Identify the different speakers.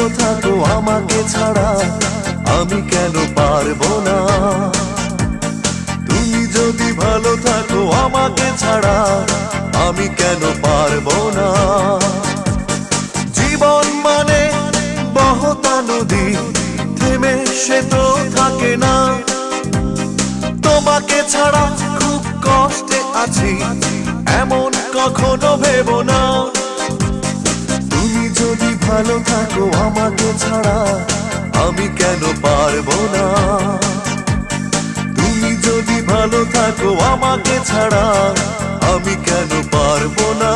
Speaker 1: ভালো থাকো আমাকে ছাড়া আমি কেন পারবো না। তুমি যদি ভালো থাকো আমাকে ছাড়া আমি কেন পারবো না। জীবন মানে বহতা নদী, থেমে সে তো থাকে না। তোমাকে ছাড়া খুব কষ্টে আছি এমন কখনো ভেবো না। তুমি যদি ভালো থাকো আমাকে ছাড়া আমি কেন পারবো না। তুমি যদি ভালো থাকো আমাকে ছাড়া আমি কেন পারবো না।